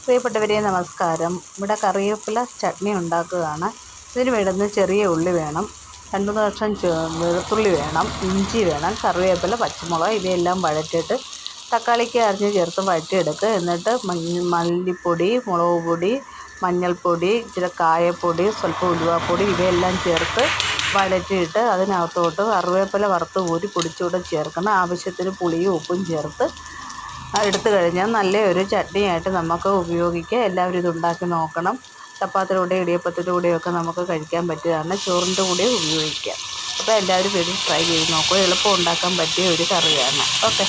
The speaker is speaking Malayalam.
പ്രിയപ്പെട്ടവരെ നമസ്കാരം. ഇവിടെ കറിവേപ്പില ചട്നി ഉണ്ടാക്കുകയാണ്. ഇതിന് വേണ്ടുന്ന ചെറിയ ഉള്ളി വേണം, 2-3 കഷ്ണം വെളുത്തുള്ളി വേണം, ഇഞ്ചി വേണം, കറിവേപ്പില, പച്ചമുളക് ഇവയെല്ലാം വഴറ്റിയിട്ട് തക്കാളിക്ക് അരിഞ്ഞ് ചേർത്ത് വഴറ്റിയെടുക്കുക. എന്നിട്ട് മല്ലിപ്പൊടി, മുളക് പൊടി, മഞ്ഞൾപ്പൊടി, ഇച്ചിരി കായപ്പൊടി, സ്വല്പം ഉലുവാപ്പൊടി ഇവയെല്ലാം ചേർത്ത് വഴറ്റിയിട്ട് അതിനകത്തോട്ട് കറിവേപ്പില വറുത്ത് ഊരി പൊടിച്ചുകൂടെ ചേർക്കണം. ആവശ്യത്തിന് പുളിയും ഉപ്പും ചേർത്ത് എടുത്തു കഴിഞ്ഞാൽ നല്ലൊരു ചട്നിയായിട്ട് നമുക്ക് ഉപയോഗിക്കാം. എല്ലാവരും ഇതുണ്ടാക്കി നോക്കണം. ചപ്പാത്തിയുടെ കൂടെ ഇടിയപ്പത്തിൻ്റെ കൂടെയൊക്കെ നമുക്ക് കഴിക്കാൻ പറ്റിയതാണ്. ചോറിൻ്റെ കൂടെ ഉപയോഗിക്കാം. അപ്പോൾ എല്ലാവരും വീട്ടിൽ ട്രൈ ചെയ്ത് നോക്കുക. എളുപ്പം ഉണ്ടാക്കാൻ പറ്റിയ ഒരു കറിയാണ്. ഓക്കെ.